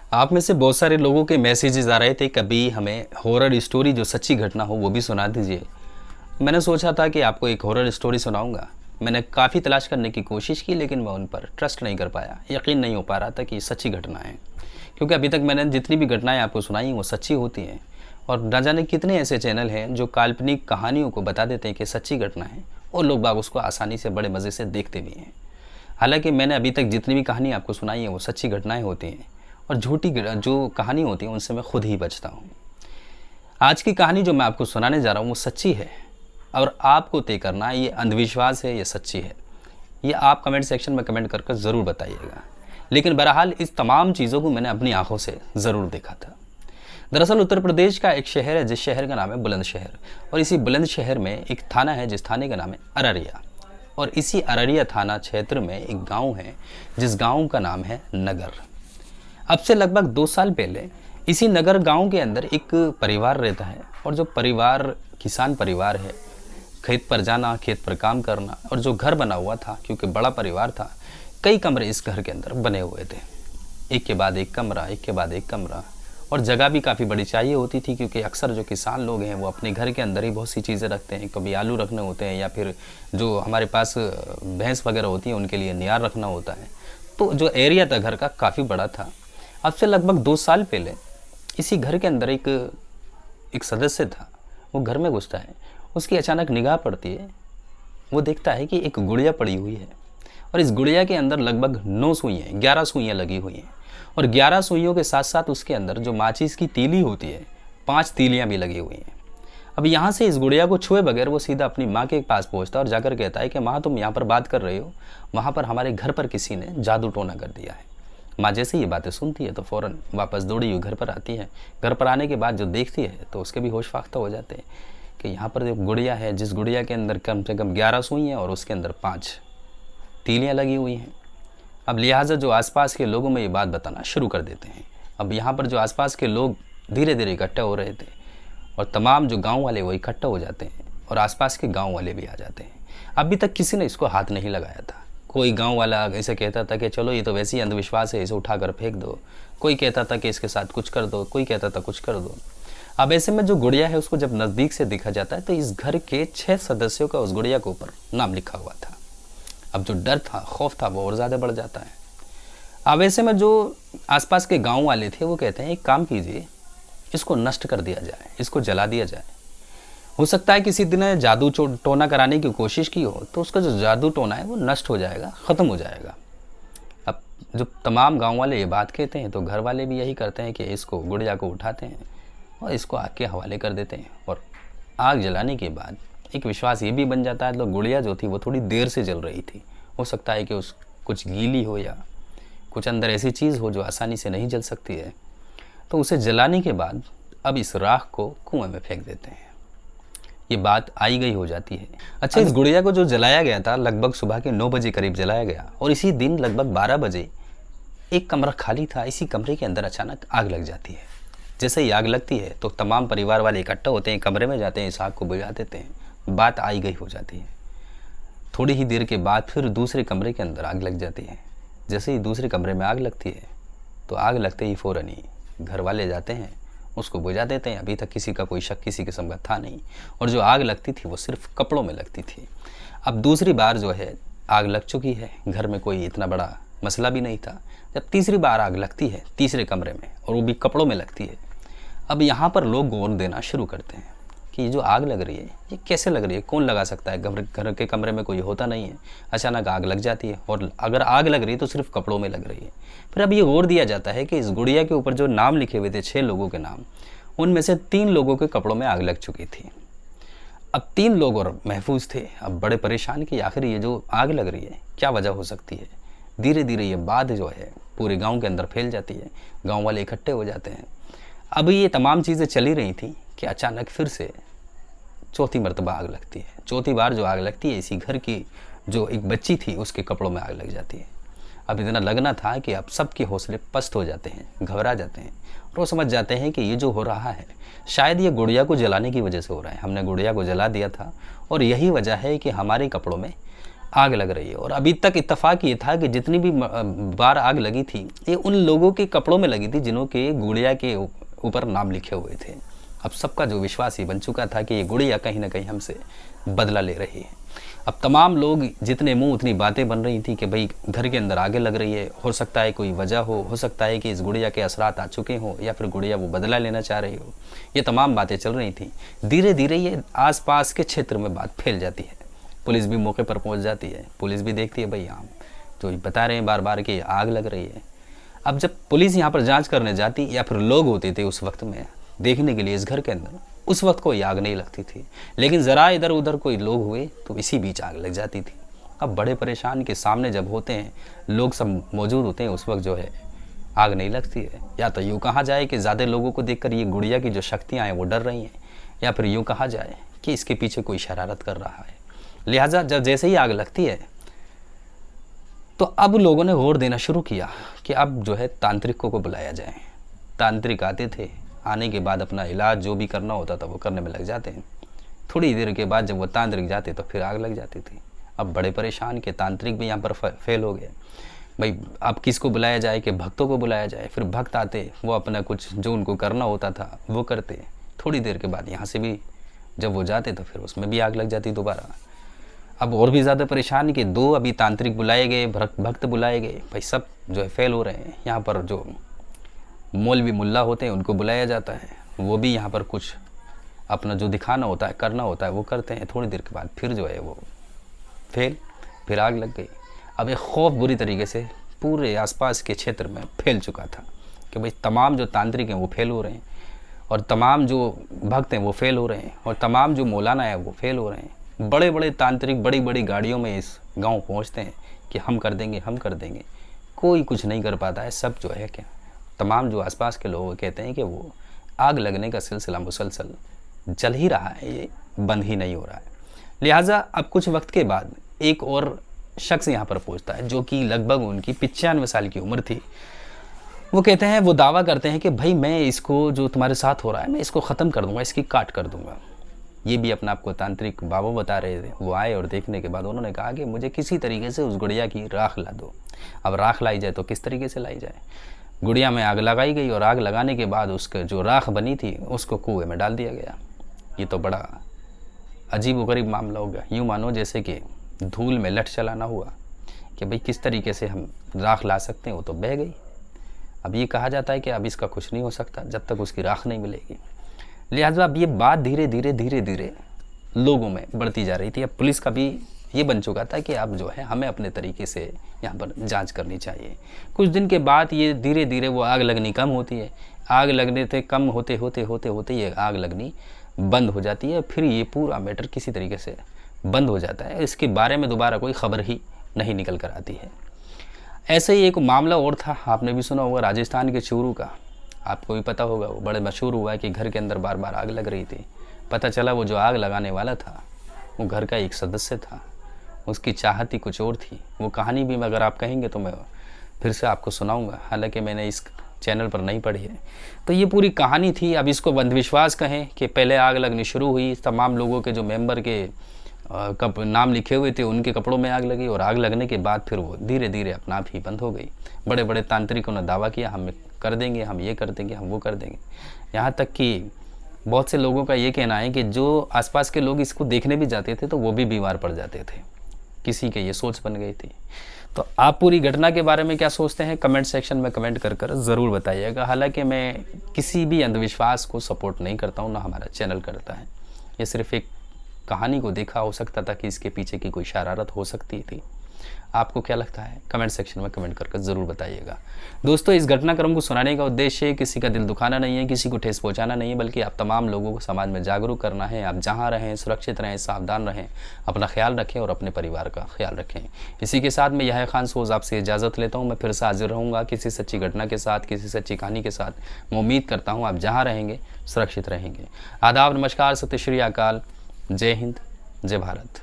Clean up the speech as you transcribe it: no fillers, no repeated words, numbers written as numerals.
आप में से बहुत सारे लोगों के मैसेजेस आ रहे थे, कभी हमें हॉरर स्टोरी जो सच्ची घटना हो वो भी सुना दीजिए। मैंने सोचा था कि आपको एक हॉरर स्टोरी सुनाऊंगा। मैंने काफ़ी तलाश करने की कोशिश की, लेकिन मैं उन पर ट्रस्ट नहीं कर पाया, यकीन नहीं हो पा रहा था कि सच्ची घटना है। क्योंकि अभी तक मैंने जितनी भी घटनाएं आपको सुनाई वो सच्ची होती हैं, और न जाने कितने ऐसे चैनल हैं जो काल्पनिक कहानियों को बता देते हैं कि सच्ची घटना है, और लोग बाग उसको आसानी से बड़े मज़े से देखते भी हैं। हालांकि मैंने अभी तक जितनी भी कहानी आपको सुनाई है वो सच्ची घटनाएं होती हैं, और झूठी जो कहानी होती है उनसे मैं खुद ही बचता हूँ। आज की कहानी जो मैं आपको सुनाने जा रहा हूँ वो सच्ची है, और आपको तय करना है ये अंधविश्वास है या सच्ची है। ये आप कमेंट सेक्शन में कमेंट करके ज़रूर बताइएगा। लेकिन बहरहाल इस तमाम चीज़ों को मैंने अपनी आंखों से ज़रूर देखा था। दरअसल उत्तर प्रदेश का एक शहर है जिस शहर का नाम है बुलंदशहर, और इसी बुलंदशहर में एक थाना है जिस थाने का नाम है अररिया, और इसी अररिया थाना क्षेत्र में एक गांव है जिस गांव का नाम है नगर। अब से लगभग 2 साल पहले इसी नगर गांव के अंदर एक परिवार रहता है, और जो परिवार किसान परिवार है, खेत पर जाना, खेत पर काम करना, और जो घर बना हुआ था क्योंकि बड़ा परिवार था, कई कमरे इस घर के अंदर बने हुए थे, एक के बाद एक कमरा, एक के बाद एक कमरा, और जगह भी काफ़ी बड़ी चाहिए होती थी क्योंकि अक्सर जो किसान लोग हैं वो अपने घर के अंदर ही बहुत सी चीज़ें रखते हैं। कभी आलू रखने होते हैं, या फिर जो हमारे पास भैंस वगैरह होती हैं उनके लिए नियार रखना होता है। तो जो एरिया था घर का काफ़ी बड़ा था। अब से लगभग 2 साल पहले इसी घर के अंदर एक सदस्य था, वो घर में घुसता है, उसकी अचानक निगाह पड़ती है। वो देखता है कि एक गुड़िया पड़ी हुई है, और इस गुड़िया के अंदर लगभग 9 सुइयाँ 11 सुइयाँ लगी हुई हैं, और 11 सुइयों के साथ साथ उसके अंदर जो माचिस की तीली होती है 5 तीलियाँ भी लगी हुई हैं। अब यहाँ से इस गुड़िया को छुए बगैर वो सीधा अपनी माँ के पास पहुँचता है और जाकर कहता है कि माँ, तुम यहाँ पर बात कर रही हो, वहाँ पर हमारे घर पर किसी ने जादू टोना कर दिया है। माँ जैसे ये बातें सुनती है तो फ़ौरन वापस दौड़ी हुई घर पर आती है। घर पर आने के बाद जो देखती है तो उसके भी होश फाख्ता हो जाते हैं कि यहाँ पर जो गुड़िया है, जिस गुड़िया के अंदर कम से कम 11 सुई हैं और उसके अंदर 5 तीलियाँ लगी हुई हैं। अब लिहाजा जो आसपास के लोगों में ये बात बताना शुरू कर देते हैं। अब यहाँ पर जो आसपास के लोग धीरे धीरे इकट्ठे हो रहे थे, और तमाम जो गांव वाले वो इकट्ठा हो जाते हैं, और आसपास के गांव वाले भी आ जाते हैं। अभी तक किसी ने इसको हाथ नहीं लगाया था। कोई गांव वाला ऐसे कहता था कि चलो ये तो वैसे ही अंधविश्वास है, इसे उठाकर फेंक दो। कोई कहता था कि इसके साथ कुछ कर दो, कोई कहता था कुछ कर दो। अब ऐसे में जो गुड़िया है उसको जब नज़दीक से देखा जाता है तो इस घर के 6 सदस्यों का उस गुड़िया के ऊपर नाम लिखा हुआ था। अब जो डर था, खौफ था, वो और ज़्यादा बढ़ जाता है। अब ऐसे में जो आसपास के गांव वाले थे वो कहते हैं एक काम कीजिए, इसको नष्ट कर दिया जाए, इसको जला दिया जाए। हो सकता है किसी दिन जादू टोना कराने की कोशिश की हो तो उसका जो जादू टोना है वो नष्ट हो जाएगा, ख़त्म हो जाएगा। अब जो तमाम गांव वाले ये बात कहते हैं तो घर वाले भी यही करते हैं कि इसको गुड़िया को उठाते हैं और इसको आग के हवाले कर देते हैं। और आग जलाने के बाद एक विश्वास ये भी बन जाता है तो गुड़िया जो थी वो थोड़ी देर से जल रही थी। हो सकता है कि उस कुछ गीली हो या कुछ अंदर ऐसी चीज़ हो जो आसानी से नहीं जल सकती है। तो उसे जलाने के बाद अब इस राख को कुएं में फेंक देते हैं। ये बात आई गई हो जाती है। अच्छा, इस गुड़िया को जो जलाया गया था लगभग सुबह के 9 बजे करीब जलाया गया, और इसी दिन लगभग 12 बजे एक कमरा खाली था, इसी कमरे के अंदर अचानक आग लग जाती है। जैसे ही आग लगती है तो तमाम परिवार वाले इकट्ठा होते हैं, कमरे में जाते हैं, इस आग को बुझा देते हैं। बात आई गई हो जाती है। थोड़ी ही देर के बाद फिर दूसरे कमरे के अंदर आग लग जाती है। जैसे ही दूसरे कमरे में आग लगती है तो आग लगते ही फ़ौरन ही घर वाले जाते हैं, उसको बुझा देते हैं। अभी तक किसी का कोई शक किसी किस्म का था नहीं, और जो आग लगती थी वो सिर्फ कपड़ों में लगती थी। अब दूसरी बार जो है आग लग चुकी है, घर में कोई इतना बड़ा मसला भी नहीं था। जब तीसरी बार आग लगती है तीसरे कमरे में, और वो भी कपड़ों में लगती है, अब यहाँ पर लोग गौर देना शुरू करते हैं कि ये जो आग लग रही है ये कैसे लग रही है, कौन लगा सकता है। घर के कमरे में कोई होता नहीं है, अचानक आग लग जाती है, और अगर आग लग रही है तो सिर्फ कपड़ों में लग रही है। फिर अब ये गौर दिया जाता है कि इस गुड़िया के ऊपर जो नाम लिखे हुए थे 6 लोगों के नाम, उनमें से 3 लोगों के कपड़ों में आग लग चुकी थी। अब 3 लोग और महफूज थे। अब बड़े परेशान कि आखिर ये जो आग लग रही है क्या वजह हो सकती है। धीरे धीरे ये बात जो है पूरे गाँव के अंदर फैल जाती है, गाँव वाले इकट्ठे हो जाते हैं। अब ये तमाम चीज़ें चली रही थी कि अचानक फिर से चौथी मरतबा आग लगती है। चौथी बार जो आग लगती है इसी घर की जो एक बच्ची थी उसके कपड़ों में आग लग जाती है। अब इतना लगना था कि अब सबके हौसले पस्त हो जाते हैं, घबरा जाते हैं, और वो समझ जाते हैं कि ये जो हो रहा है शायद ये गुड़िया को जलाने की वजह से हो रहा है। हमने गुड़िया को जला दिया था और यही वजह है कि हमारे कपड़ों में आग लग रही है। और अभी तक इत्तेफाक ये था कि जितनी भी बार आग लगी थी ये उन लोगों के कपड़ों में लगी थी जिन्हों के गुड़िया के ऊपर नाम लिखे हुए थे। अब सबका जो विश्वास ये बन चुका था कि ये गुड़िया कहीं ना कहीं हमसे बदला ले रही है। अब तमाम लोग जितने मुंह उतनी बातें बन रही थी कि भाई घर के अंदर आगे लग रही है, हो सकता है कोई वजह हो सकता है कि इस गुड़िया के असरात आ चुके हों, या फिर गुड़िया वो बदला लेना चाह रही हो। ये तमाम बातें चल रही थी। धीरे धीरे ये आसपास के क्षेत्र में बात फैल जाती है। पुलिस भी मौके पर पहुंच जाती है। पुलिस भी देखती है भाई हम तो बता रहे हैं बार बार कि आग लग रही है। अब जब पुलिस यहाँ पर जाँच करने जाती या फिर लोग होते थे उस वक्त में देखने के लिए इस घर के अंदर, उस वक्त कोई आग नहीं लगती थी। लेकिन ज़रा इधर उधर कोई लोग हुए तो इसी बीच आग लग जाती थी। अब बड़े परेशान के सामने जब होते हैं, लोग सब मौजूद होते हैं, उस वक्त जो है आग नहीं लगती है। या तो यूँ कहा जाए कि ज़्यादा लोगों को देखकर ये गुड़िया की जो शक्तियाँ हैं वो डर रही हैं, या फिर यूँ कहा जाए कि इसके पीछे कोई शरारत कर रहा है। लिहाजा जब जैसे ही आग लगती है तो अब लोगों ने गौर देना शुरू किया कि अब जो है तांत्रिकों को बुलाया जाए। तांत्रिक आते थे, आने के बाद अपना इलाज जो भी करना होता था वो करने में लग जाते हैं। थोड़ी देर के बाद जब वो तांत्रिक जाते तो फिर आग लग जाती थी। अब बड़े परेशान के तांत्रिक भी यहाँ पर फेल हो गए। भाई अब किसको बुलाया जाए कि भक्तों को बुलाया जाए। फिर भक्त आते, वो अपना कुछ जो उनको करना होता था वो करते। थोड़ी देर के बाद यहाँ से भी जब वो जाते तो फिर उसमें भी आग लग जाती दोबारा। अब और भी ज़्यादा परेशान कि दो अभी तांत्रिक बुलाए गए, भक्त बुलाए गए, भाई सब जो है फेल हो रहे हैं। यहाँ पर जो मौलवी मुल्ला होते हैं उनको बुलाया जाता है, वो भी यहाँ पर कुछ अपना जो दिखाना होता है करना होता है वो करते हैं। थोड़ी देर के बाद फिर जो है वो फेल, फिर आग लग गई। अब एक खौफ बुरी तरीके से पूरे आसपास के क्षेत्र में फैल चुका था कि भाई तमाम जो तांत्रिक हैं वो फेल हो रहे हैं, और तमाम जो भक्त हैं वो फेल हो रहे हैं, और तमाम जो मौलाना है वो फेल हो रहे हैं। बड़े बड़े तांत्रिक बड़ी बड़ी गाड़ियों में इस गांव पहुंचते हैं कि हम कर देंगे, हम कर देंगे। कोई कुछ नहीं कर पाता है। सब जो है क्या तमाम जो आसपास के लोग कहते हैं कि वो आग लगने का सिलसिला मुसलसल चल ही रहा है, ये बंद ही नहीं हो रहा है। लिहाजा अब कुछ वक्त के बाद एक और शख्स यहाँ पर पहुँचता है जो कि लगभग उनकी 95 साल की उम्र थी। वो कहते हैं, वो दावा करते हैं कि भाई मैं इसको जो तुम्हारे साथ हो रहा है मैं इसको ख़त्म कर दूँगा, इसकी काट कर दूँगा। ये भी अपना आपको तांत्रिक बाबा बता रहे थे। वो आए और देखने के बाद उन्होंने कहा कि मुझे किसी तरीके से उस गुड़िया की राख ला दो। अब राख लाई जाए तो किस तरीके से लाई जाए। गुड़िया में आग लगाई गई और आग लगाने के बाद उसके जो राख बनी थी उसको कुएं में डाल दिया गया। ये तो बड़ा अजीब व गरीब मामला हो गया। यूँ मानो जैसे कि धूल में लठ चलाना हुआ कि भाई किस तरीके से हम राख ला सकते हैं, वो तो बह गई। अब ये कहा जाता है कि अब इसका कुछ नहीं हो सकता जब तक उसकी राख नहीं मिलेगी। लिहाजा अब ये बात धीरे धीरे लोगों में बढ़ती जा रही थी। अब पुलिस का भी ये बन चुका था कि अब जो है हमें अपने तरीके से यहाँ पर जांच करनी चाहिए। कुछ दिन के बाद ये धीरे धीरे वो आग लगनी कम होती है। आग लगने से कम होते होते ये आग लगनी बंद हो जाती है। फिर ये पूरा मैटर किसी तरीके से बंद हो जाता है। इसके बारे में दोबारा कोई ख़बर ही नहीं निकल कर आती है। ऐसे ही एक मामला और था, आपने भी सुना होगा, राजस्थान के चूरू का। आपको भी पता होगा, वो बड़े मशहूर हुआ है कि घर के अंदर बार बार आग लग रही थी। पता चला वो जो आग लगाने वाला था वो घर का एक सदस्य था। उसकी चाहत ही कुछ और थी। वो कहानी भी अगर आप कहेंगे तो मैं फिर से आपको सुनाऊंगा, हालांकि मैंने इस चैनल पर नहीं पढ़ी है। तो ये पूरी कहानी थी। अब इसको अंधविश्वास कहें कि पहले आग लगनी शुरू हुई, तमाम लोगों के जो मेंबर के कब नाम लिखे हुए थे उनके कपड़ों में आग लगी, और आग लगने के बाद फिर वो धीरे धीरे अपना आप ही बंद हो गई। बड़े बड़े तांत्रिकों ने दावा किया हम कर देंगे, हम ये कर देंगे, हम वो कर देंगे। यहाँ तक कि बहुत से लोगों का ये कहना है कि जो आसपास के लोग इसको देखने भी जाते थे तो वो भी बीमार पड़ जाते थे। किसी के ये सोच बन गई थी। तो आप पूरी घटना के बारे में क्या सोचते हैं कमेंट सेक्शन में कमेंट कर ज़रूर बताइएगा। हालांकि मैं किसी भी अंधविश्वास को सपोर्ट नहीं करता हूँ, ना हमारा चैनल करता है। ये सिर्फ एक कहानी को देखा, हो सकता था कि इसके पीछे की कोई शरारत हो सकती थी। आपको क्या लगता है कमेंट सेक्शन में कमेंट करके ज़रूर बताइएगा। दोस्तों, इस घटनाक्रम को सुनाने का उद्देश्य किसी का दिल दुखाना नहीं है, किसी को ठेस पहुंचाना नहीं है, बल्कि आप तमाम लोगों को समाज में जागरूक करना है। आप जहां रहें सुरक्षित रहें, सावधान रहें, अपना ख्याल रखें और अपने परिवार का ख्याल रखें। इसी के साथ मैं यह खान सोज आपसे इजाज़त लेता हूँ। मैं फिर से हाजिर रहूँगा किसी सच्ची घटना के साथ, किसी सच्ची कहानी के साथ। मैं उम्मीद करता हूँ आप जहाँ रहेंगे सुरक्षित रहेंगे। आदाब, नमस्कार, सत श्री अकाल, जय हिंद, जय भारत।